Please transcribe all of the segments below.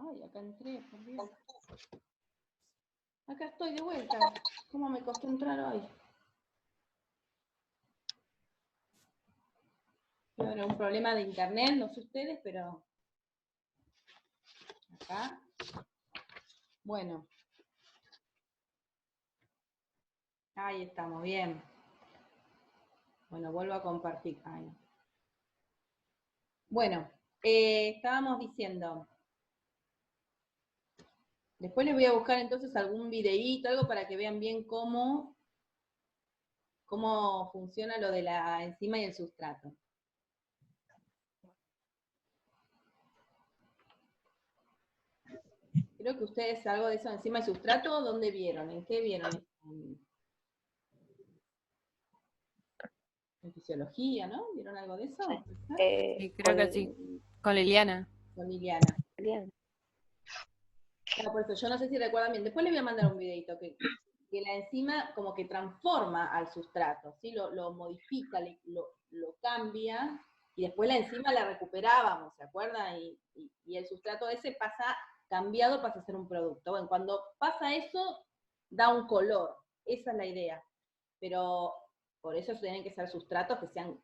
Ay, acá entré, por Dios. Acá estoy de vuelta. ¿Cómo me costó entrar hoy? Era un problema de internet, no sé ustedes, pero acá. Bueno. Ahí estamos, bien. Bueno, vuelvo a compartir. Ahí. Bueno, estábamos diciendo. Después les voy a buscar entonces algún videíto, algo para que vean bien cómo funciona lo de la enzima y el sustrato. Creo que ustedes algo de eso, enzima y sustrato, ¿dónde vieron? ¿En qué vieron? En fisiología, ¿no? ¿Vieron algo de eso? Sí, creo que sí. Con Liliana. Con Liliana. Claro, por eso, yo no sé si recuerdan bien. Después les voy a mandar un videito que la enzima como que transforma al sustrato, ¿sí? Lo modifica, lo cambia, y después la enzima la recuperábamos, ¿se acuerdan? Y el sustrato ese cambiado pasa a ser un producto. Bueno, cuando pasa eso, da un color, esa es la idea. Pero por eso tienen que ser sustratos que sean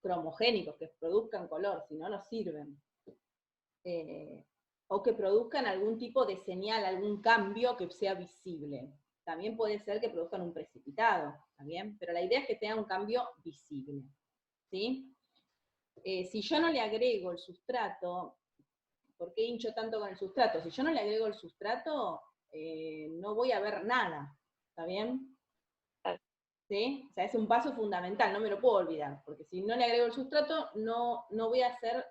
cromogénicos, que produzcan color, si no, no sirven. O que produzcan algún tipo de señal, algún cambio que sea visible. También puede ser que produzcan un precipitado, ¿está bien? Pero la idea es que tenga un cambio visible, ¿sí? Si yo no le agrego el sustrato, ¿por qué hincho tanto con el sustrato? Si yo no le agrego el sustrato, no voy a ver nada, ¿está bien? ¿Sí? O sea, es un paso fundamental, no me lo puedo olvidar, porque si no le agrego el sustrato, no voy a hacer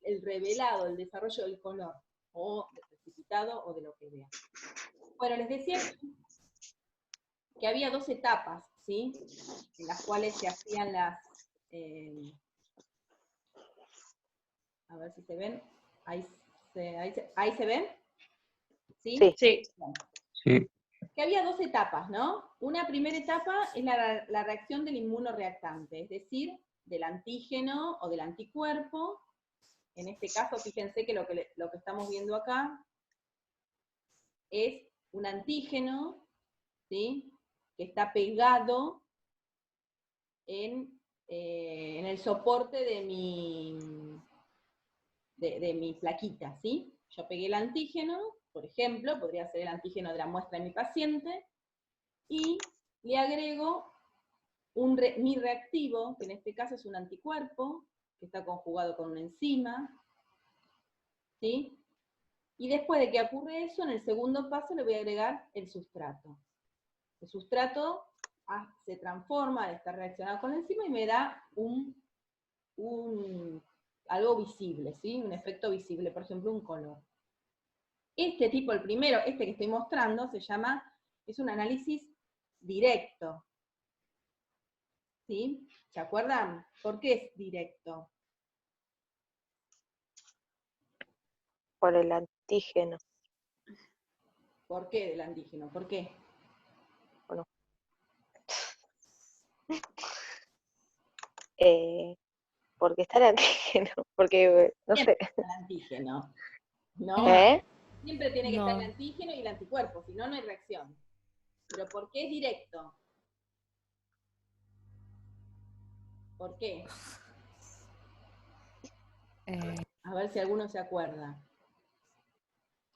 el revelado, el desarrollo del color, o del precipitado, o de lo que vea. Bueno, les decía que había 2 etapas, ¿sí? En las cuales se hacían las... a ver si se ven. Ahí se ven. ¿Sí? Sí. Bueno. Sí. Que había 2 etapas, ¿no? Una primera etapa es la reacción del inmunoreactante, es decir, del antígeno o del anticuerpo. En este caso, fíjense que lo que estamos viendo acá es un antígeno, ¿sí? Que está pegado en el soporte de mi plaquita, ¿sí? Yo pegué el antígeno, por ejemplo, podría ser el antígeno de la muestra de mi paciente, y le agrego mi reactivo, que en este caso es un anticuerpo, que está conjugado con una enzima, ¿sí? Y después de que ocurre eso, en el segundo paso le voy a agregar el sustrato. El sustrato se transforma al estar reaccionado con la enzima y me da algo visible, ¿sí? Un efecto visible, por ejemplo, un color. Este tipo, el primero, este que estoy mostrando, es un análisis directo, ¿sí? ¿Se acuerdan? ¿Por qué es directo? Por el antígeno. ¿Por qué del antígeno? ¿Por qué? Bueno. Porque está el antígeno. Porque, no sé. Siempre está el antígeno, ¿no? Siempre tiene que estar el antígeno y el anticuerpo, si no, no hay reacción. ¿Pero por qué es directo? ¿Por qué? A ver si alguno se acuerda.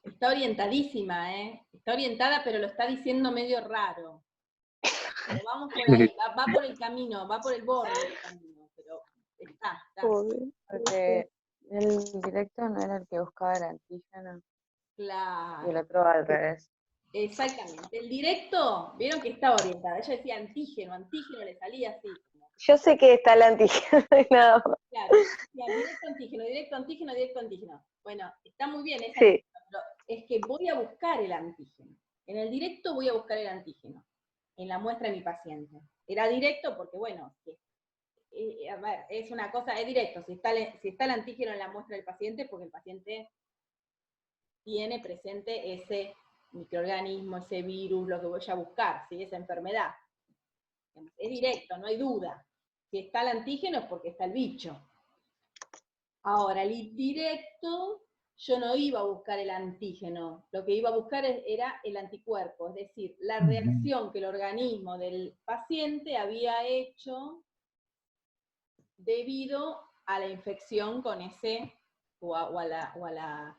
Está orientadísima, ¿eh? Está orientada, pero lo está diciendo medio raro. Pero vamos por ahí, va por el camino, va por el borde del camino, pero está. Porque el directo no era el que buscaba el antígeno. Claro. Y el otro al revés. Exactamente. El directo, vieron que está orientada. Ella decía antígeno le salía así. Yo sé que está el antígeno y nada más. Claro, directo antígeno, directo antígeno, directo antígeno. Bueno, está muy bien esa, sí. Pero es que voy a buscar el antígeno. En el directo voy a buscar el antígeno, en la muestra de mi paciente. Era directo porque, bueno, a ver, es una cosa, es directo. Si está el antígeno en la muestra del paciente, porque el paciente tiene presente ese microorganismo, ese virus, lo que voy a buscar, ¿sí? Esa enfermedad. Es directo, no hay duda. Si está el antígeno es porque está el bicho. Ahora, el indirecto yo no iba a buscar el antígeno, lo que iba a buscar era el anticuerpo, es decir, la reacción que el organismo del paciente había hecho debido a la infección con ese, o al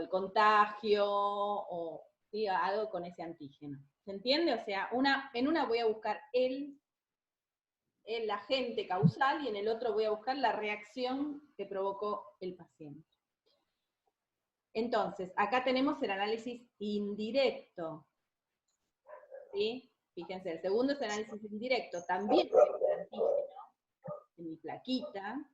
contagio, o ¿sí? Algo con ese antígeno. ¿Se entiende? O sea, en una voy a buscar el agente causal y en el otro voy a buscar la reacción que provocó el paciente. Entonces, acá tenemos el análisis indirecto. ¿Sí? Fíjense, el segundo es el análisis indirecto. También tengo el antígeno en mi plaquita.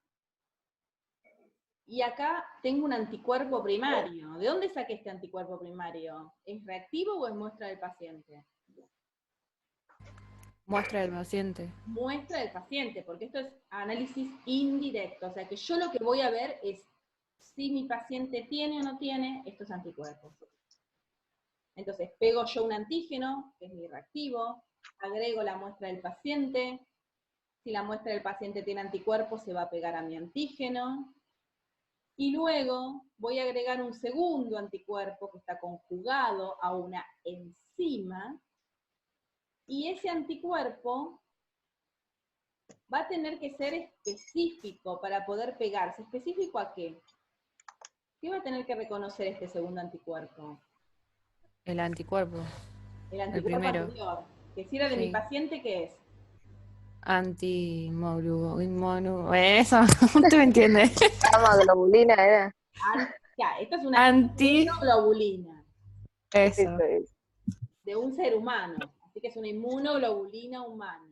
Y acá tengo un anticuerpo primario. ¿De dónde saqué este anticuerpo primario? ¿Es reactivo o es muestra del paciente? Muestra del paciente. Muestra del paciente, porque esto es análisis indirecto. O sea que yo lo que voy a ver es si mi paciente tiene o no tiene estos anticuerpos. Entonces, pego yo un antígeno, que es mi reactivo, agrego la muestra del paciente. Si la muestra del paciente tiene anticuerpos, se va a pegar a mi antígeno. Y luego voy a agregar un segundo anticuerpo que está conjugado a una enzima, y ese anticuerpo va a tener que ser específico para poder pegarse. ¿Específico a qué? ¿Qué va a tener que reconocer este segundo anticuerpo? El anticuerpo. El anticuerpo primero. anterior. Que si era de mi paciente, ¿qué es? Eso, ¿tú me entiendes? Globulina era. Ya, esta es una inmunoglobulina. Eso. De un ser humano. Así que es una inmunoglobulina humana.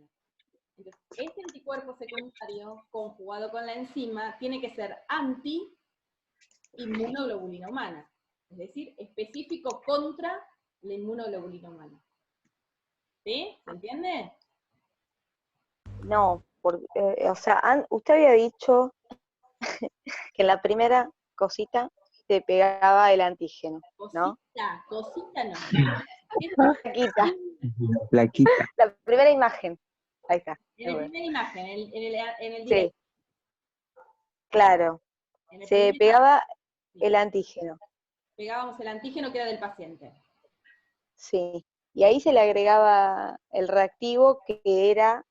Entonces, este anticuerpo secundario, conjugado con la enzima, tiene que ser anti-inmunoglobulina humana. Es decir, específico contra la inmunoglobulina humana. ¿Sí? ¿Se entiende? No, porque, o sea, usted había dicho que en la primera cosita te pegaba el antígeno, ¿no? Cosita no. Plaquita. Plaquita. La primera imagen. Ahí está. En la primera imagen, en el Sí, directo. claro. Se pegaba el antígeno. Pegábamos el antígeno que era del paciente. Sí. Y ahí se le agregaba el reactivo que era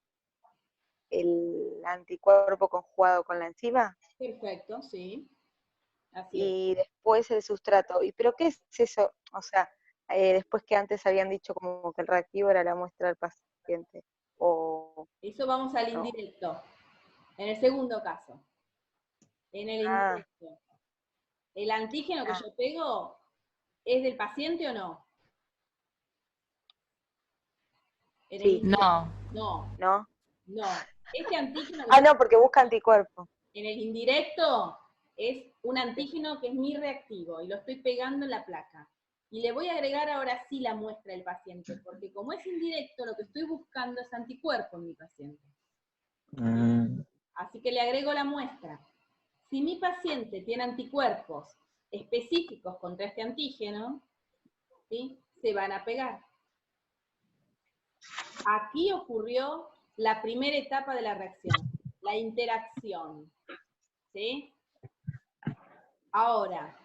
el anticuerpo conjugado con la enzima. Perfecto, sí. Así Y después el sustrato. ¿Pero qué es eso? O sea, después que antes habían dicho como que el reactivo era la muestra del paciente. Eso vamos al indirecto. En el segundo caso. En el indirecto. ¿El antígeno que yo pego es del paciente o no? Sí. No. ¿No? No. Este antígeno no, porque busca anticuerpo. en el indirecto es un antígeno que es mi reactivo y lo estoy pegando en la placa. Y le voy a agregar ahora sí la muestra del paciente, porque como es indirecto, lo que estoy buscando es anticuerpo en mi paciente. Así que le agrego la muestra. Si mi paciente tiene anticuerpos específicos contra este antígeno, ¿sí? Se van a pegar. Aquí ocurrió la primera etapa de la reacción, la interacción. ¿Sí? Ahora,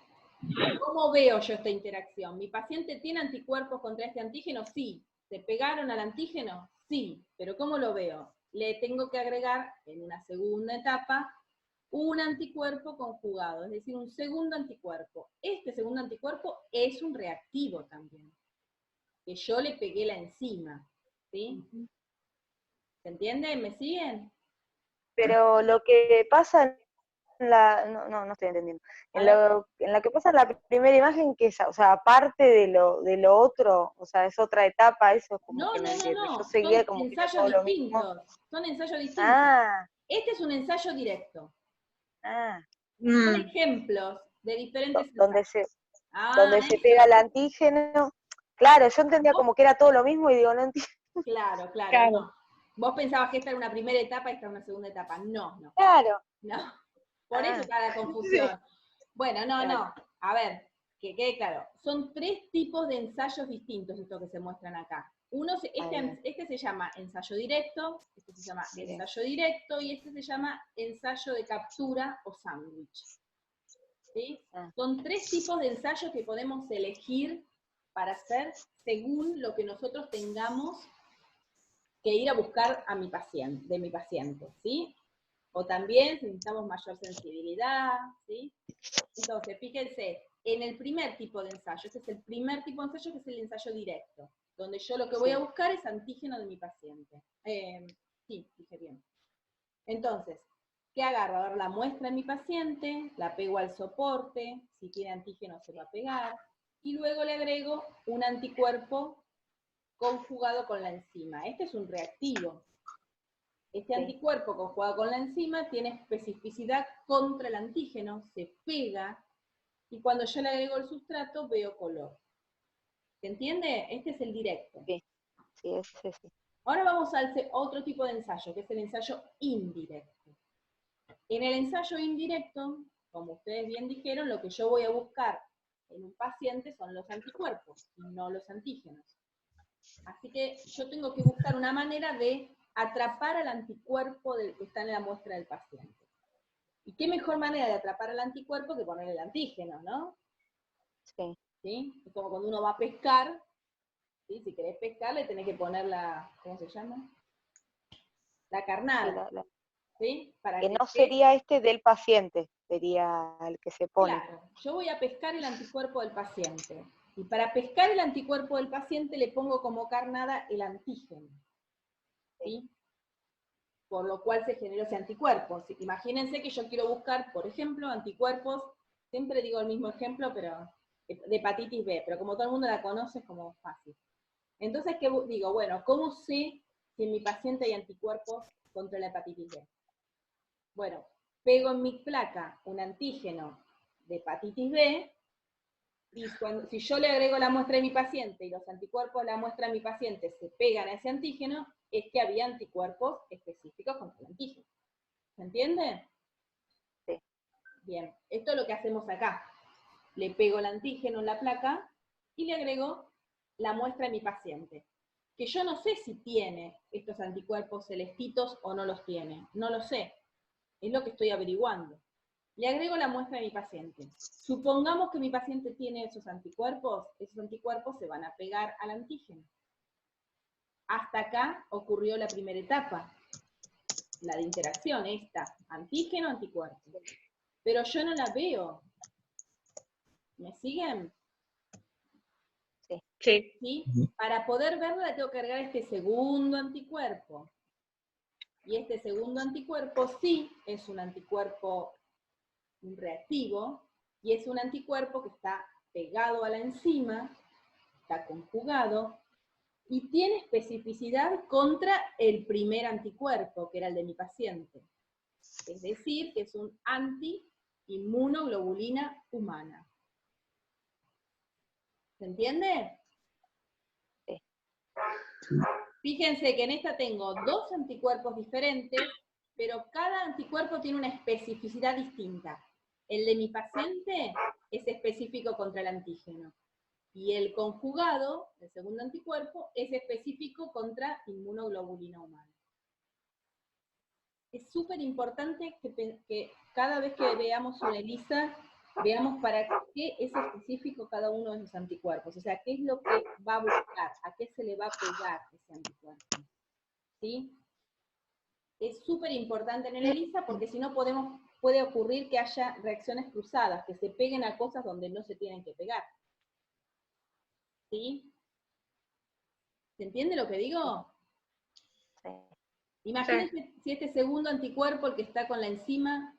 ¿cómo veo yo esta interacción? ¿Mi paciente tiene anticuerpos contra este antígeno? Sí. ¿Se pegaron al antígeno? Sí. ¿Pero cómo lo veo? Le tengo que agregar, en una segunda etapa, un anticuerpo conjugado, es decir, un segundo anticuerpo. Este segundo anticuerpo es un reactivo también, que yo le pegué la enzima. ¿Sí? ¿Se entiende? ¿Me siguen? Pero lo que pasa en la... No estoy entendiendo. En lo que pasa en la primera imagen, que es, o sea, aparte de lo otro, o sea, es otra etapa, eso es como que no entiendo. Yo seguía como que era todo lo mismo. Son ensayos distintos. Este es un ensayo directo. Son ejemplos de diferentes donde se pega el antígeno. Claro, yo entendía como que era todo lo mismo y digo, no entiendo. Claro. No. Vos pensabas que esta era una primera etapa y esta era una segunda etapa. No. Claro. No. Por eso está la confusión. Sí. Bueno, no. A ver, que quede claro. Son 3 tipos de ensayos distintos estos que se muestran acá. Este se llama ensayo directo, este se llama ensayo directo y este se llama ensayo de captura o sándwich. ¿sí? Ah. Son 3 tipos de ensayos que podemos elegir para hacer según lo que nosotros tengamos que ir a buscar a mi paciente, ¿sí? O también si necesitamos mayor sensibilidad, ¿sí? Entonces, fíjense, en el primer tipo de ensayo, este es el primer tipo de ensayo, que es el ensayo directo, donde yo lo que voy a buscar es antígeno de mi paciente. Sí, dije bien. Entonces, ¿qué agarro? Agarro la muestra de mi paciente, la pego al soporte, si tiene antígeno se va a pegar, y luego le agrego un anticuerpo conjugado con la enzima. Este es un reactivo. Este anticuerpo conjugado con la enzima tiene especificidad contra el antígeno, se pega, y cuando yo le agrego el sustrato veo color. ¿Se entiende? Este es el directo. Sí, sí, ese sí. Ahora vamos al otro tipo de ensayo, que es el ensayo indirecto. En el ensayo indirecto, como ustedes bien dijeron, lo que yo voy a buscar en un paciente son los anticuerpos, y no los antígenos. Así que yo tengo que buscar una manera de atrapar al anticuerpo que está en la muestra del paciente. ¿Y qué mejor manera de atrapar al anticuerpo que poner el antígeno, no? Sí. ¿Sí? Es como cuando uno va a pescar, ¿sí? Si querés pescar le tenés que poner la, ¿cómo se llama? La carnada, Sí, ¿sí? Para que que no esté. sería este del paciente, sería el que se pone. Claro, yo voy a pescar el anticuerpo del paciente. Y para pescar el anticuerpo del paciente le pongo como carnada el antígeno, ¿sí? Por lo cual se generó ese anticuerpo. Imagínense que yo quiero buscar, por ejemplo, anticuerpos, siempre digo el mismo ejemplo, pero de hepatitis B, pero como todo el mundo la conoce es como fácil. Entonces, ¿qué digo? Bueno, ¿cómo sé si en mi paciente hay anticuerpos contra la hepatitis B? Bueno, pego en mi placa un antígeno de hepatitis B, y si yo le agrego la muestra de mi paciente y los anticuerpos de la muestra de mi paciente se pegan a ese antígeno, es que había anticuerpos específicos contra el antígeno. ¿Se entiende? Sí. Bien, esto es lo que hacemos acá. Le pego el antígeno en la placa y le agrego la muestra de mi paciente. Que yo no sé si tiene estos anticuerpos celestitos o no los tiene. No lo sé. Es lo que estoy averiguando. Le agrego la muestra de mi paciente. Supongamos que mi paciente tiene esos anticuerpos se van a pegar al antígeno. Hasta acá ocurrió la primera etapa, la de interacción, esta, antígeno-anticuerpo. Pero yo no la veo. ¿Me siguen? Sí. ¿Sí? Para poder verla le tengo que agregar este segundo anticuerpo. Y este segundo anticuerpo sí es un anticuerpo un reactivo, y es un anticuerpo que está pegado a la enzima, está conjugado, y tiene especificidad contra el primer anticuerpo, que era el de mi paciente. Es decir, que es un anti-inmunoglobulina humana. ¿Se entiende? Sí. Fíjense que en esta tengo 2 anticuerpos diferentes, pero cada anticuerpo tiene una especificidad distinta. El de mi paciente es específico contra el antígeno. Y el conjugado, el segundo anticuerpo, es específico contra inmunoglobulina humana. Es súper importante que cada vez que veamos una ELISA, veamos para qué es específico cada uno de esos anticuerpos. O sea, qué es lo que va a buscar, a qué se le va a pegar ese anticuerpo. ¿Sí? Es súper importante en el ELISA porque si no puede ocurrir que haya reacciones cruzadas, que se peguen a cosas donde no se tienen que pegar. ¿Sí? ¿Se entiende lo que digo? Sí. Imagínense si este segundo anticuerpo, el que está con la enzima,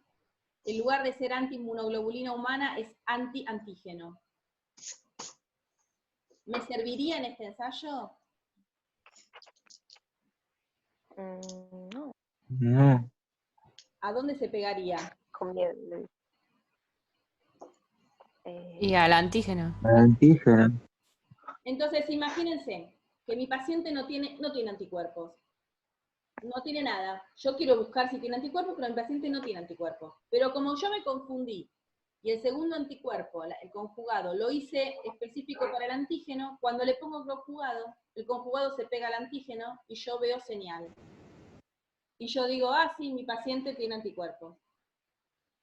en lugar de ser anti-inmunoglobulina humana, es anti-antígeno. ¿Me serviría en este ensayo? No, No, ¿A dónde se pegaría? con miedo. Y al antígeno. antígeno. Entonces, imagínense que mi paciente no tiene anticuerpos. No tiene nada. Yo quiero buscar si tiene anticuerpos, pero mi paciente no tiene anticuerpos. Pero como yo me confundí, y el segundo anticuerpo, el conjugado, lo hice específico para el antígeno, cuando le pongo el conjugado se pega al antígeno y yo veo señal. Y yo digo, ah, sí, mi paciente tiene anticuerpos.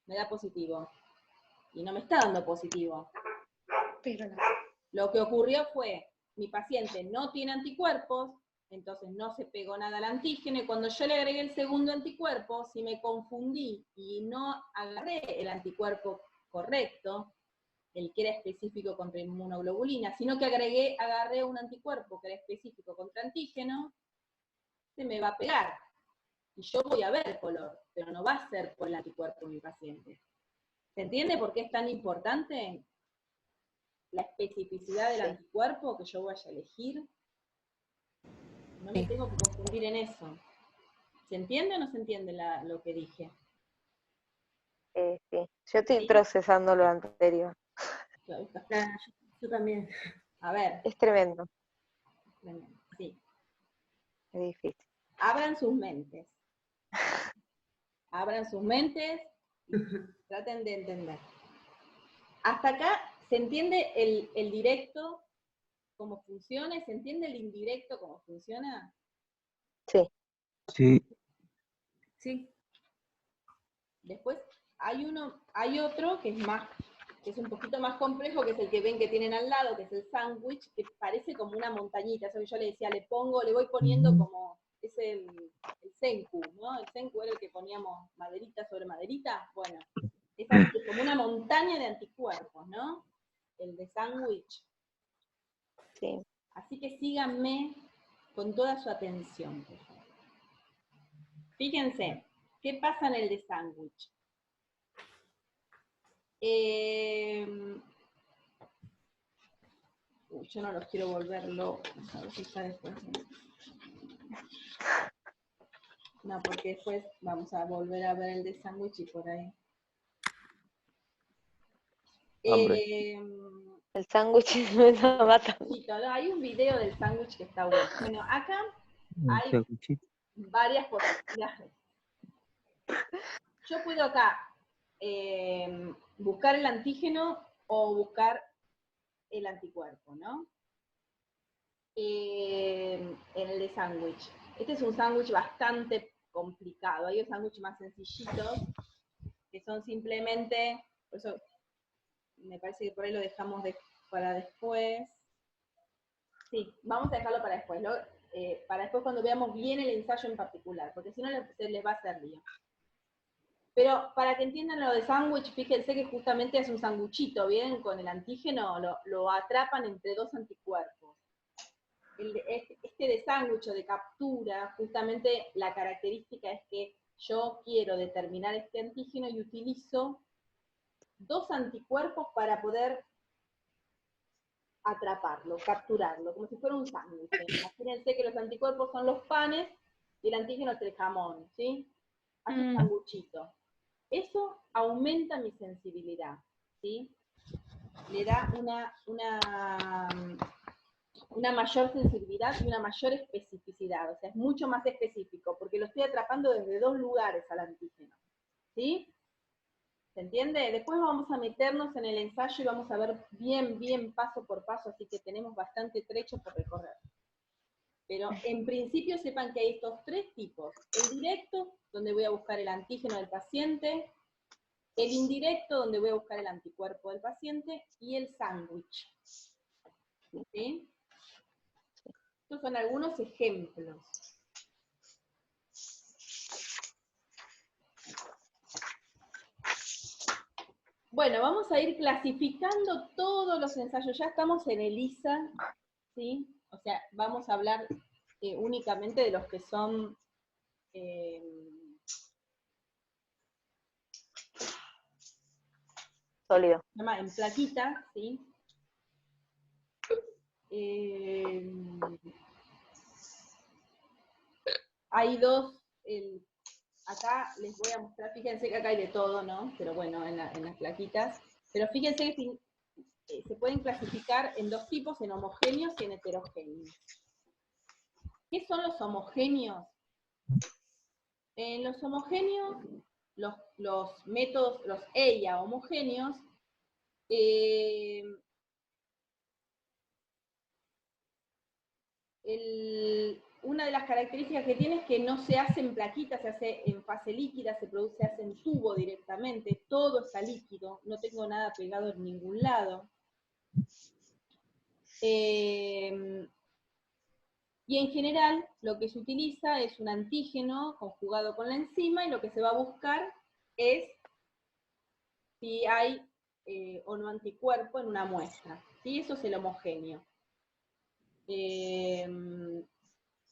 Me da positivo. y no me está dando positivo. Pero no. Lo que ocurrió fue, mi paciente no tiene anticuerpos, entonces no se pegó nada al antígeno, y cuando yo le agregué el segundo anticuerpo, si me confundí y no agarré el anticuerpo correcto, el que era específico contra inmunoglobulina, sino que agarré un anticuerpo que era específico contra antígeno, se me va a pegar. Y yo voy a ver color, pero no va a ser por el anticuerpo de mi paciente. ¿Se entiende por qué es tan importante la especificidad del anticuerpo que yo vaya a elegir? No me tengo que confundir en eso. ¿Se entiende o no se entiende lo que dije? Sí, yo estoy procesando lo anterior. Yo también. A ver. Es tremendo. Sí. Es difícil. Abran sus mentes. Abran sus mentes y traten de entender. Hasta acá, ¿se entiende el directo cómo funciona y se entiende el indirecto cómo funciona? Sí. Sí. Sí. Después hay otro que es un poquito más complejo, que es el que ven que tienen al lado, que es el sándwich, que parece como una montañita. Eso que yo le decía, le voy poniendo como, es el senku, ¿no? El senku era el que poníamos maderita sobre maderita. Bueno, es así, como una montaña de anticuerpos, ¿no? El de sándwich. Sí. Así que síganme con toda su atención, por favor. Fíjense, ¿qué pasa en el de sándwich? Yo no los quiero volver locos, a ver si está después. No, porque después vamos a volver a ver el de sándwich y por ahí. El sándwich me está matando. No, hay un video del sándwich que está bueno. Bueno, acá hay varias posibilidades. Yo puedo acá buscar el antígeno o buscar el anticuerpo, ¿no? En el de sándwich. Este es un sándwich bastante complicado. Hay sándwiches más sencillitos, que son simplemente, por eso me parece que por ahí lo dejamos para después. Sí, vamos a dejarlo para después, ¿no? Para después cuando veamos bien el ensayo en particular, porque si no se les va a hacer lío. Pero para que entiendan lo de sándwich, fíjense que justamente es un sanguchito, ¿bien? Con el antígeno lo atrapan entre dos anticuerpos. Este de sándwich o de captura, justamente la característica es que yo quiero determinar este antígeno y utilizo dos anticuerpos para poder atraparlo, capturarlo, como si fuera un sándwich. Imagínense que los anticuerpos son los panes y el antígeno es el jamón, ¿sí? Hace un sanguchito. Eso aumenta mi sensibilidad, ¿sí? Le da una mayor sensibilidad y una mayor especificidad, o sea, es mucho más específico, porque lo estoy atrapando desde dos lugares al antígeno, ¿sí? ¿Se entiende? Después vamos a meternos en el ensayo y vamos a ver bien paso por paso, así que tenemos bastante trecho por recorrer. Pero en principio sepan que hay estos tres tipos: el directo, donde voy a buscar el antígeno del paciente; el indirecto, donde voy a buscar el anticuerpo del paciente; y el sándwich. ¿Sí? Estos son algunos ejemplos. Bueno, vamos a ir clasificando todos los ensayos. Ya estamos en ELISA, ¿sí? O sea, vamos a hablar únicamente de los que son sólido. en plaquita, ¿sí? Hay dos, acá les voy a mostrar, fíjense que acá hay de todo, ¿no? Pero bueno, en las plaquitas. Pero fíjense que se pueden clasificar en dos tipos, en homogéneos y en heterogéneos. ¿Qué son los homogéneos? En los homogéneos, los métodos, los EIA homogéneos, una de las características que tiene es que no se hace en plaquita, se hace en fase líquida, se hace en tubo directamente, todo está líquido, no tengo nada pegado en ningún lado. Y en general lo que se utiliza es un antígeno conjugado con la enzima, y lo que se va a buscar es si hay o no anticuerpo en una muestra. ¿Sí? Eso es el homogéneo.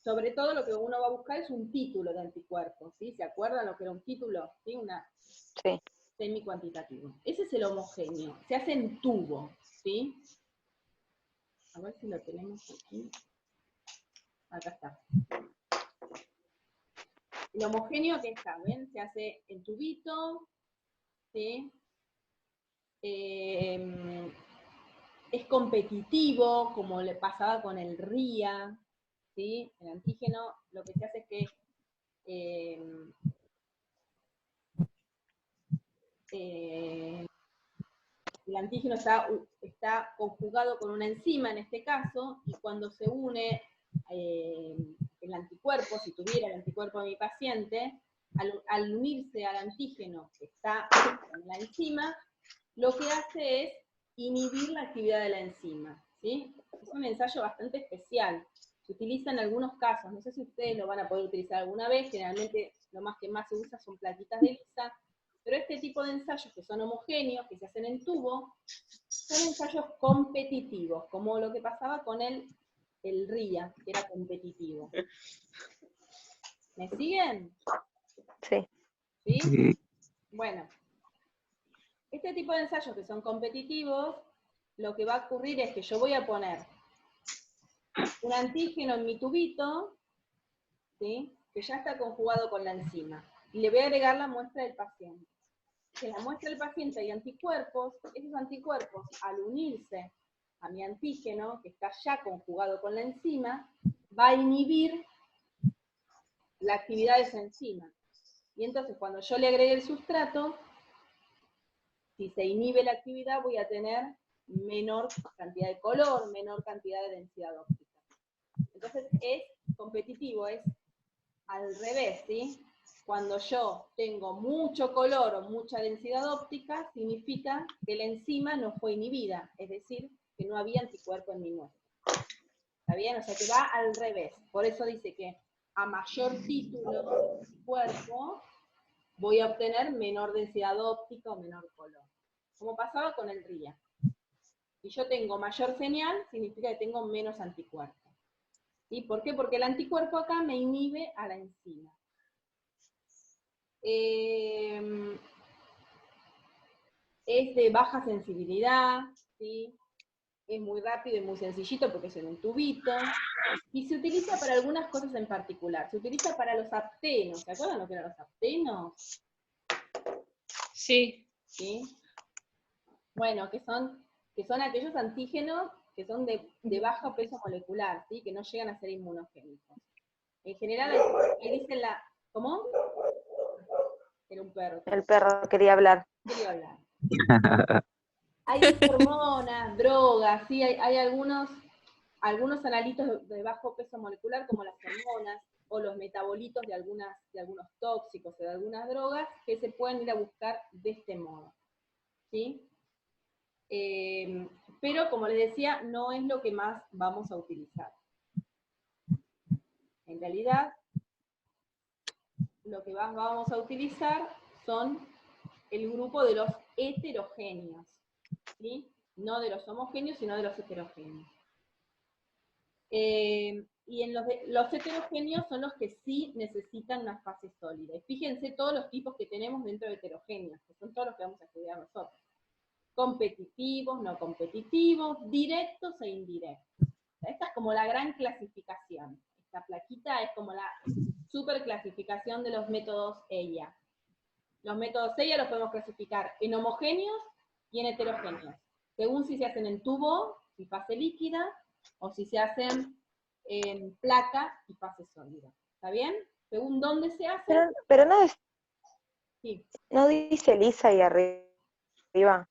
Sobre todo lo que uno va a buscar es un título de anticuerpos. ¿Sí? ¿Se acuerdan lo que era un título? ¿Sí? Sí. Semi-cuantitativo. Ese es el homogéneo. Se hace en tubo. ¿Sí? A ver si lo tenemos aquí. Acá está. El homogéneo que está, ¿ven? Se hace en tubito, ¿sí? Es competitivo, como le pasaba con el RIA, ¿sí? El antígeno lo que se hace es que el antígeno está conjugado con una enzima en este caso, y cuando se une el anticuerpo, si tuviera el anticuerpo de mi paciente, al unirse al antígeno que está en la enzima, lo que hace es inhibir la actividad de la enzima, ¿sí? Es un ensayo bastante especial. Se utiliza en algunos casos, no sé si ustedes lo van a poder utilizar alguna vez, generalmente lo más que más se usa son plaquitas de lisa, pero este tipo de ensayos que son homogéneos, que se hacen en tubo, son ensayos competitivos, como lo que pasaba con el RIA, que era competitivo. ¿Me siguen? Sí. ¿Sí? Sí. Bueno, este tipo de ensayos que son competitivos, lo que va a ocurrir es que yo voy a poner un antígeno en mi tubito, ¿sí? Que ya está conjugado con la enzima, y le voy a agregar la muestra del paciente. En la muestra del paciente hay anticuerpos, esos anticuerpos, al unirse a mi antígeno, que está ya conjugado con la enzima, va a inhibir la actividad de esa enzima. Y entonces cuando yo le agregue el sustrato, si se inhibe la actividad, voy a tener menor cantidad de color, menor cantidad de densidad óptica. Entonces es competitivo, es al revés, ¿sí? Cuando yo tengo mucho color o mucha densidad óptica, significa que la enzima no fue inhibida, es decir, que no había anticuerpo en mi muestra. ¿Está bien? O sea que va al revés. Por eso dice que a mayor título de anticuerpo, voy a obtener menor densidad óptica o menor color. Como pasaba con el RIA. Si yo tengo mayor señal, significa que tengo menos anticuerpo. ¿Sí? ¿Por qué? Porque el anticuerpo acá me inhibe a la enzima. Es de baja sensibilidad, ¿sí? Es muy rápido y muy sencillito porque es en un tubito. Y se utiliza para algunas cosas en particular. Se utiliza para los aptenos. ¿Se acuerdan lo que eran los aptenos? Sí. ¿Sí? Bueno, que son aquellos antígenos que son de bajo peso molecular, ¿sí? Que no llegan a ser inmunogénicos. En general, ahí dicen la... ¿Cómo? Era un perro. El perro quería hablar. Quería hablar. Hay hormonas, drogas, ¿sí? Hay algunos analitos de bajo peso molecular, como las hormonas, o los metabolitos de algunos tóxicos o de algunas drogas, que se pueden ir a buscar de este modo. ¿Sí? Pero, como les decía, no es lo que más vamos a utilizar. En realidad, lo que más vamos a utilizar son el grupo de los heterogéneos, ¿sí? No de los homogéneos, sino de los heterogéneos. Y en los heterogéneos son los que sí necesitan una fase sólida. Y fíjense todos los tipos que tenemos dentro de heterogéneos, que son todos los que vamos a estudiar nosotros. Competitivos, no competitivos, directos e indirectos. Esta es como la gran clasificación. Esta plaquita es como la super clasificación de los métodos EIA. Los métodos EIA los podemos clasificar en homogéneos y en heterogéneos, según si se hacen en tubo y fase líquida, o si se hacen en placa y fase sólida. ¿Está bien? Según dónde se hace. Pero no, Sí. no dice lisa ahí arriba.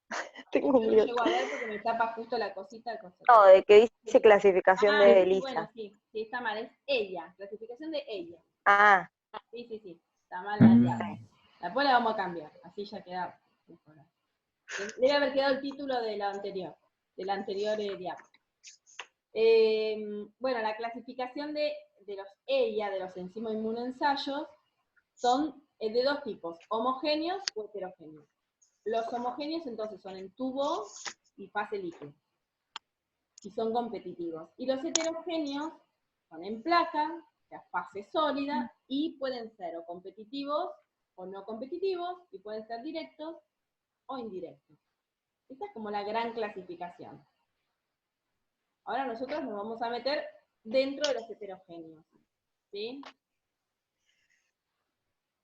Tengo Yo no miedo. llego a ver porque me tapa justo la cosita. No, de que dice clasificación de sí, Elisa. bueno, sí, está mal, es ella, clasificación de ella. Ah, Sí, está mal la diálogo. Después la vamos a cambiar, así ya queda mejor. Debe haber quedado el título de la anterior diálogo. Bueno, la clasificación de los EIA, de los enzimo-inmunoensayos, son de dos tipos, homogéneos o heterogéneos. Los homogéneos entonces son en tubo y fase líquida, y son competitivos. Y los heterogéneos son en placa, o sea, fase sólida, y pueden ser o competitivos o no competitivos, y pueden ser directos o indirectos. Esta es como la gran clasificación. Ahora nosotros nos vamos a meter dentro de los heterogéneos, ¿sí?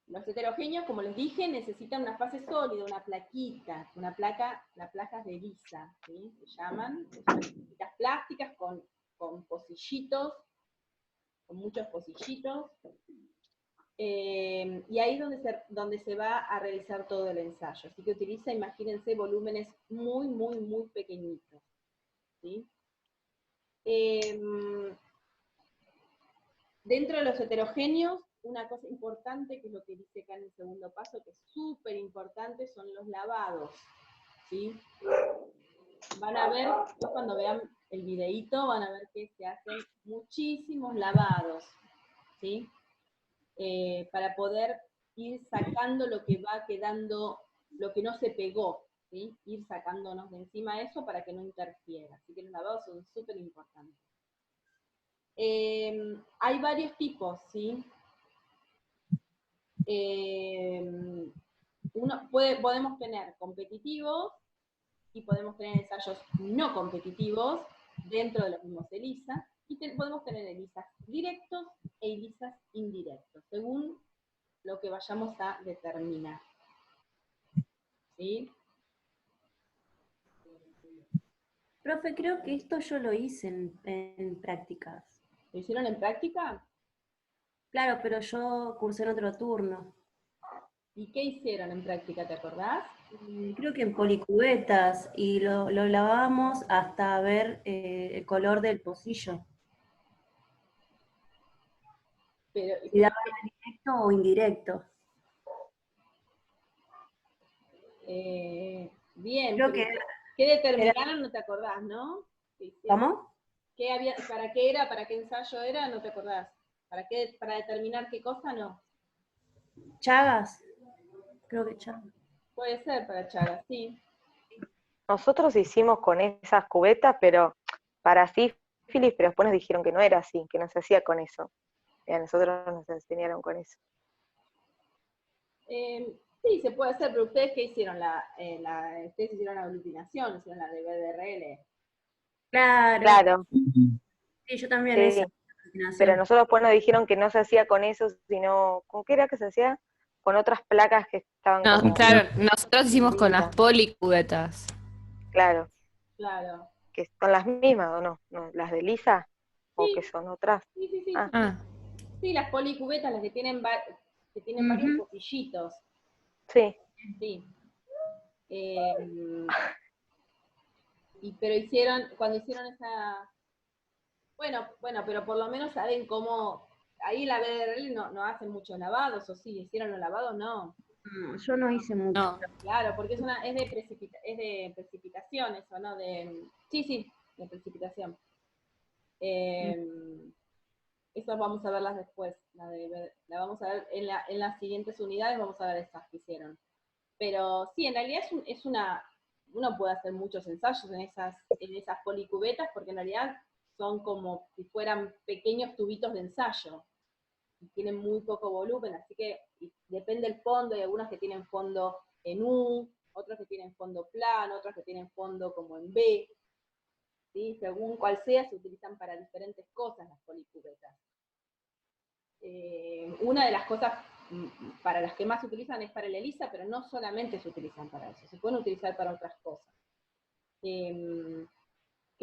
Los heterogéneos, como les dije, necesitan una fase sólida, una plaquita, las placas de Elisa, ¿sí? Se llaman, son plaquitas plásticas con pocillitos, con muchos pocillitos, y ahí es donde se va a realizar todo el ensayo. Así que utiliza, imagínense, volúmenes muy, muy, muy pequeñitos, ¿sí? Dentro de los heterogéneos, una cosa importante, que es lo que dice acá en el segundo paso, que es súper importante, son los lavados, ¿sí? Van a ver, cuando vean el videíto, van a ver que se hacen muchísimos lavados, ¿sí? Para poder ir sacando lo que va quedando, lo que no se pegó, ¿sí? Ir sacándonos de encima eso para que no interfiera. Así que los lavados son súper importantes. Hay varios tipos, ¿sí? Podemos tener competitivos y podemos tener ensayos no competitivos dentro de los mismos ELISA, y podemos tener ELISAs directos e ELISAs indirectos, según lo que vayamos a determinar. ¿Sí? Profe, creo que esto yo lo hice en prácticas. ¿Lo hicieron en práctica? Claro, pero yo cursé en otro turno. ¿Y qué hicieron en práctica, te acordás? Creo que en policubetas, y lo lavábamos hasta ver el color del pocillo. Si daba directo o indirecto. Bien, Creo pero que ¿qué determinaron? No te acordás, ¿no? ¿Cómo? ¿Qué había, para qué era, para qué ensayo era? No te acordás. ¿Para determinar qué cosa? No. Chagas. Creo que Chagas. Puede ser para Chagas, sí. nosotros hicimos con esas cubetas, pero para sífilis, pero después nos dijeron que no era así, que no se hacía con eso. Y a nosotros nos enseñaron con eso. Sí, se puede hacer, pero ustedes ¿qué hicieron? Ustedes hicieron la aglutinación, hicieron la de BDRL. Claro. Sí, yo también Sí, esa. pero nosotros después nos dijeron que no se hacía con eso, sino, ¿con qué era que se hacía? Con otras placas que estaban No, como... claro, nosotros hicimos con las Lindas. policubetas. Claro, Claro. que son las mismas, ¿o no? ¿No? ¿Las de Lisa? ¿O Sí, que son otras? sí. Ah, Sí, las policubetas, las que tienen, varios pocillitos. Sí. Sí. Pero cuando hicieron esa... Bueno, pero por lo menos saben cómo... Ahí la BDRL no hace muchos lavados, ¿o sí? ¿Hicieron los lavados? No. No, yo no hice mucho. no. Claro, porque es de precipitación eso, ¿no? Sí, de precipitación. Esas vamos a verlas después. La vamos a ver en las siguientes unidades, vamos a ver esas que hicieron. Pero sí, en realidad uno puede hacer muchos ensayos en esas policubetas, porque en realidad son como si fueran pequeños tubitos de ensayo. Y tienen muy poco volumen, así que depende del fondo. Hay algunas que tienen fondo en U, otros que tienen fondo plano, otros que tienen fondo como en B. ¿Sí? Según cual sea, se utilizan para diferentes cosas las policubetas. Una de las cosas para las que más se utilizan es para el ELISA, pero no solamente se utilizan para eso, se pueden utilizar para otras cosas. Qué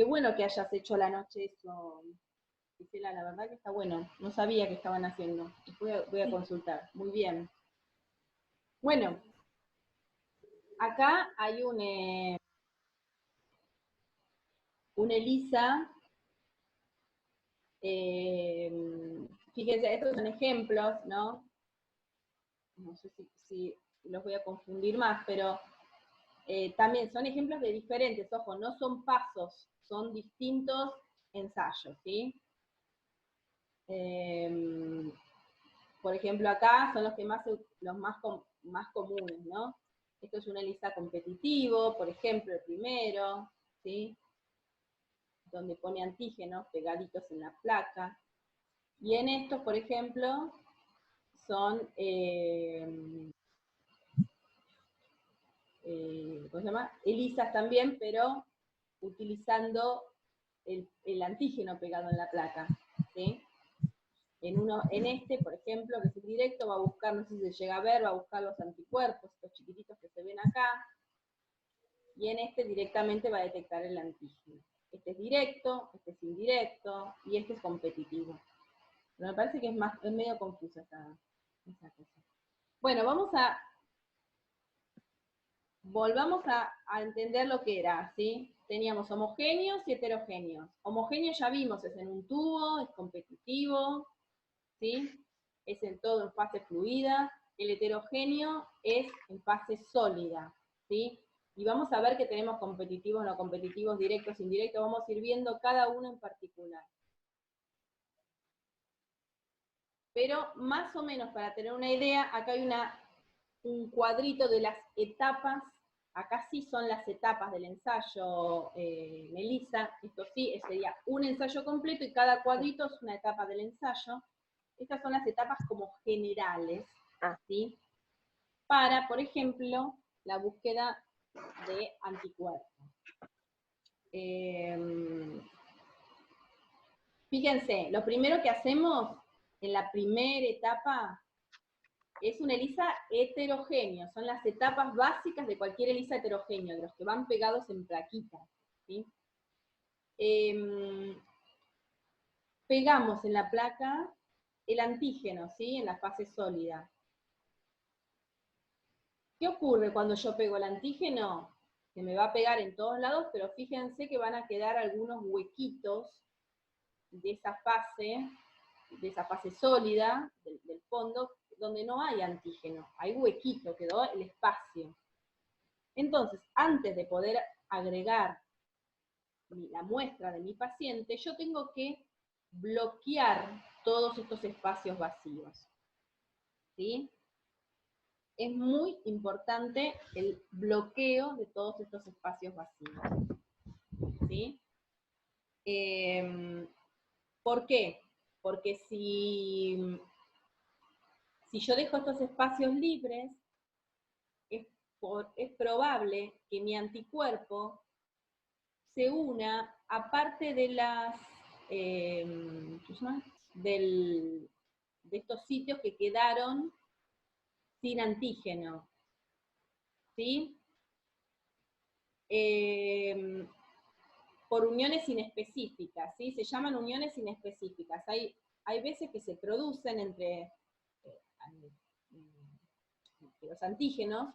bueno que hayas hecho la noche eso, Gisela, la verdad que está bueno, no sabía que estaban haciendo, voy a consultar, muy bien. Bueno, acá hay una ELISA, fíjense, estos son ejemplos, ¿no? No sé si los voy a confundir más, pero también son ejemplos de diferentes, ojo, no son pasos, son distintos ensayos, ¿sí? Por ejemplo, acá son los más comunes, ¿no? Esto es una ELISA competitivo, por ejemplo, el primero, ¿sí? Donde pone antígenos pegaditos en la placa. Y en estos, por ejemplo, son, ¿cómo se llama? ELISAs también, pero utilizando el antígeno pegado en la placa, ¿sí? En este, por ejemplo, que es indirecto, va a buscar, no sé si se llega a ver, va a buscar los anticuerpos, estos chiquititos que se ven acá, y en este directamente va a detectar el antígeno. Este es directo, este es indirecto, y este es competitivo. Pero me parece que es medio confusa esa cosa. Bueno, volvamos a entender lo que era, ¿sí? Teníamos homogéneos y heterogéneos. Homogéneos ya vimos, es en un tubo, es competitivo, ¿sí? Es en todo en fase fluida. El heterogéneo es en fase sólida, ¿sí? Y vamos a ver que tenemos competitivos, no competitivos, directos, indirectos, vamos a ir viendo cada uno en particular. Pero más o menos para tener una idea, acá hay un cuadrito de las etapas, acá sí son las etapas del ensayo, Melissa, esto sí, sería un ensayo completo y cada cuadrito es una etapa del ensayo. Estas son las etapas como generales, ¿sí? Para, por ejemplo, la búsqueda de anticuerpos. Fíjense, lo primero que hacemos en la primera etapa es una ELISA heterogénea, son las etapas básicas de cualquier ELISA heterogénea, de los que van pegados en plaquitas, ¿sí? Pegamos en la placa el antígeno, ¿sí? En la fase sólida. ¿Qué ocurre cuando yo pego el antígeno? Que me va a pegar en todos lados, pero fíjense que van a quedar algunos huequitos de esa fase sólida, del fondo, donde no hay antígeno, hay huequito, quedó el espacio. Entonces, antes de poder agregar la muestra de mi paciente, yo tengo que bloquear todos estos espacios vacíos, ¿sí? Es muy importante el bloqueo de todos estos espacios vacíos, ¿sí? ¿Por qué? Porque si yo dejo estos espacios libres, es probable que mi anticuerpo se una a parte de de estos sitios que quedaron sin antígeno, ¿sí? Por uniones inespecíficas, ¿sí? Se llaman uniones inespecíficas. Hay veces que se producen entre los antígenos,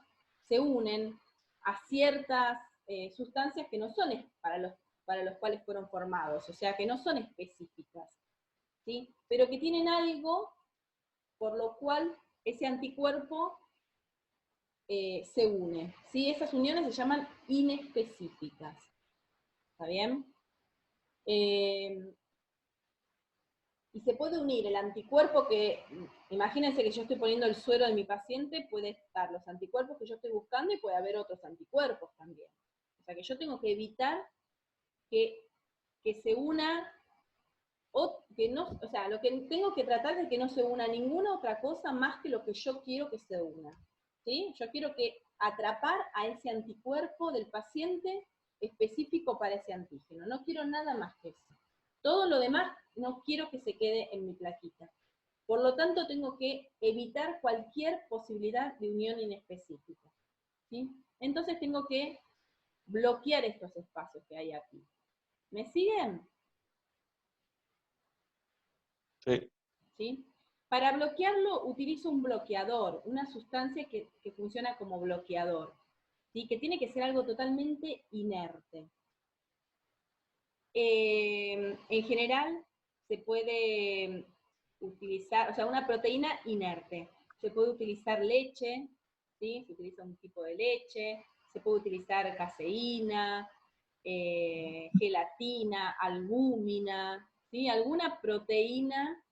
se unen a ciertas sustancias que no son para los cuales fueron formados, o sea, que no son específicas, ¿sí? Pero que tienen algo por lo cual ese anticuerpo se une, ¿sí? Esas uniones se llaman inespecíficas, ¿está bien? Y se puede unir el anticuerpo que, imagínense que yo estoy poniendo el suero de mi paciente, puede estar los anticuerpos que yo estoy buscando y puede haber otros anticuerpos también. O sea que yo tengo que evitar que se una, o sea, lo que tengo que tratar es que no se una ninguna otra cosa más que lo que yo quiero que se una, ¿sí? Yo quiero atrapar a ese anticuerpo del paciente específico para ese antígeno, no quiero nada más que eso. Todo lo demás no quiero que se quede en mi plaquita. Por lo tanto, tengo que evitar cualquier posibilidad de unión inespecífica, ¿sí? Entonces tengo que bloquear estos espacios que hay aquí. ¿Me siguen? Sí. ¿Sí? Para bloquearlo utilizo un bloqueador, una sustancia que funciona como bloqueador, ¿sí? Que tiene que ser algo totalmente inerte. En general, se puede utilizar, o sea, una proteína inerte. Se puede utilizar leche, ¿sí? Se utiliza un tipo de leche, se puede utilizar caseína, gelatina, albúmina, ¿sí? Alguna proteína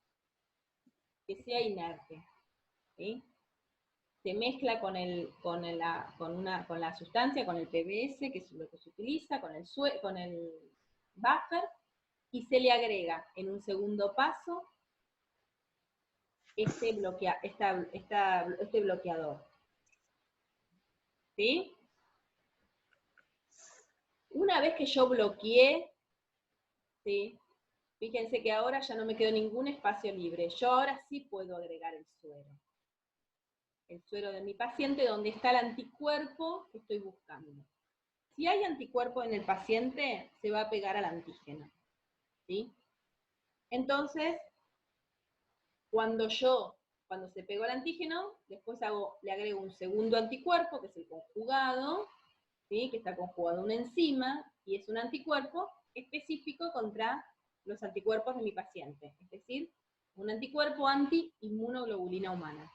que sea inerte, ¿sí? Se mezcla con la sustancia, con el PBS, que es lo que se utiliza, con el buffer, y se le agrega en un segundo paso este bloqueador. ¿Sí? Una vez que yo bloqueé, ¿sí? Fíjense que ahora ya no me quedó ningún espacio libre. Yo ahora sí puedo agregar el suero. El suero de mi paciente, donde está el anticuerpo que estoy buscando. Si hay anticuerpo en el paciente, se va a pegar al antígeno, ¿sí? Entonces, cuando se pegó el antígeno, después le agrego un segundo anticuerpo, que es el conjugado, ¿sí? Que está conjugado a una enzima, y es un anticuerpo específico contra los anticuerpos de mi paciente, es decir, un anticuerpo anti-inmunoglobulina humana.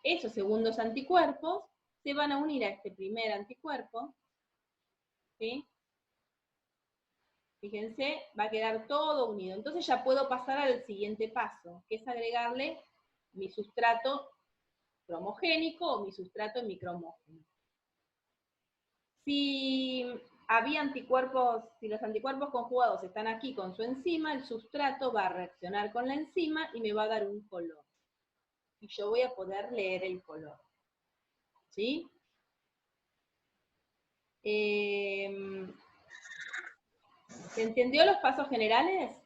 Esos segundos anticuerpos se van a unir a este primer anticuerpo, ¿sí? Fíjense, va a quedar todo unido. Entonces ya puedo pasar al siguiente paso, que es agregarle mi sustrato cromogénico o mi sustrato microhomógeno. Si los anticuerpos conjugados están aquí con su enzima, el sustrato va a reaccionar con la enzima y me va a dar un color. Y yo voy a poder leer el color. ¿Sí? ¿Se entendió los pasos generales?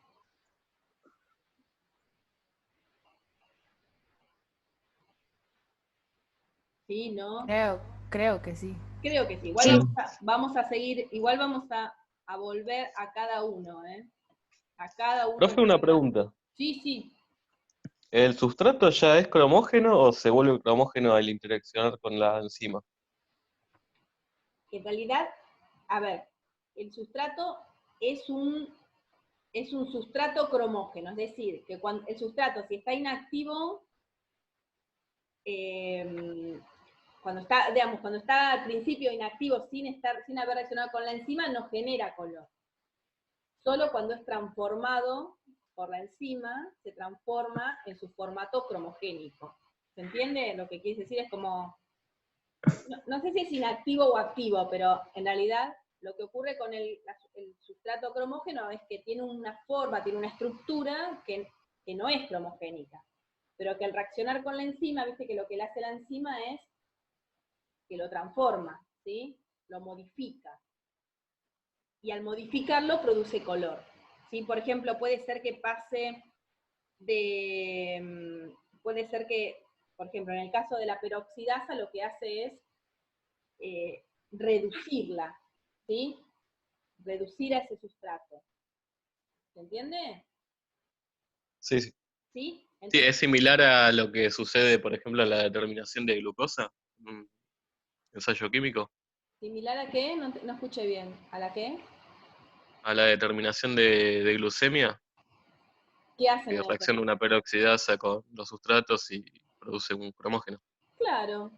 ¿Sí? ¿No? Creo que sí. Creo que sí. Igual Sí. vamos a seguir, igual vamos a volver a cada uno, ¿eh? A cada uno. Profe, una pregunta. Sí, sí. ¿El sustrato ya es cromógeno o se vuelve cromógeno al interaccionar con la enzima? En realidad, a ver, el sustrato es un sustrato cromógeno, es decir, que cuando el sustrato, si está inactivo, cuando está al principio inactivo sin haber reaccionado con la enzima, no genera color. Solo cuando es transformado por la enzima, se transforma en su formato cromogénico. ¿Se entiende? Lo que quiere decir es como, no sé si es inactivo o activo, pero en realidad lo que ocurre con el sustrato cromógeno es que tiene una forma, tiene una estructura que no es cromogénica, pero que al reaccionar con la enzima, viste que lo que le hace la enzima es que lo transforma, ¿sí? Lo modifica. Y al modificarlo produce color, ¿sí? Por ejemplo, puede ser que puede ser que, por ejemplo, en el caso de la peroxidasa, lo que hace es reducirla, ¿sí? Reducir a ese sustrato. ¿Se entiende? Sí, sí. ¿Sí? Sí, Entonces, es similar a lo que sucede, por ejemplo, en la determinación de glucosa, un ensayo químico, ¿similar a qué? No escuché bien. ¿A la qué? a la determinación de glucemia, ¿Qué hacen que en la reacciona una peroxidasa con los sustratos y produce un cromógeno. Claro,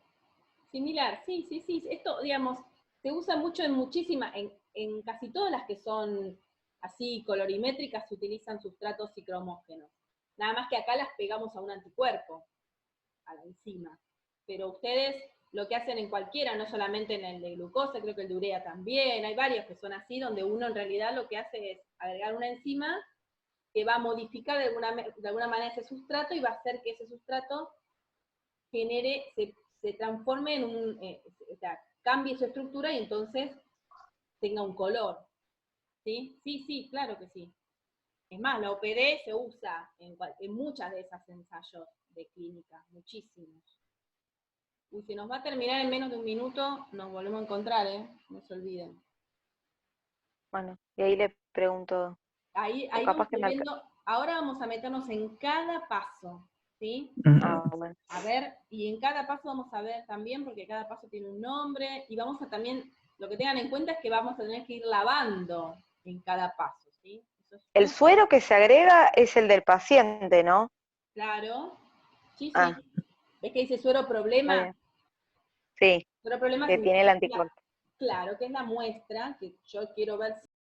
similar, sí, sí, sí. Esto, digamos, se usa mucho en casi todas las que son así colorimétricas se utilizan sustratos y cromógenos. Nada más que acá las pegamos a un anticuerpo, a la enzima. Pero ustedes lo que hacen en cualquiera, no solamente en el de glucosa, creo que el de urea también, hay varios que son así, donde uno en realidad lo que hace es agregar una enzima que va a modificar de alguna manera ese sustrato y va a hacer que ese sustrato se transforme en o sea, cambie su estructura y entonces tenga un color. ¿Sí? Sí, sí, claro que sí. Es más, la OPD se usa en muchas de esas ensayos de clínica, muchísimos. Y si nos va a terminar en menos de un minuto, nos volvemos a encontrar, ¿eh? No se olviden. Bueno, y ahí le pregunto, Ahí o vamos capaz que viendo, ahora vamos a meternos en cada paso, ¿sí? bueno. A ver, y en cada paso vamos a ver también, porque cada paso tiene un nombre, y vamos a también, lo que tengan en cuenta es que vamos a tener que ir lavando en cada paso, ¿sí? Eso es El suero que se agrega es el del paciente, ¿no? claro. Sí, sí. Ah, ¿Ves que dice suero está problema? bien. Sí, Suero problema que tiene el significa, anticuerpo. claro, que es la muestra, que yo quiero ver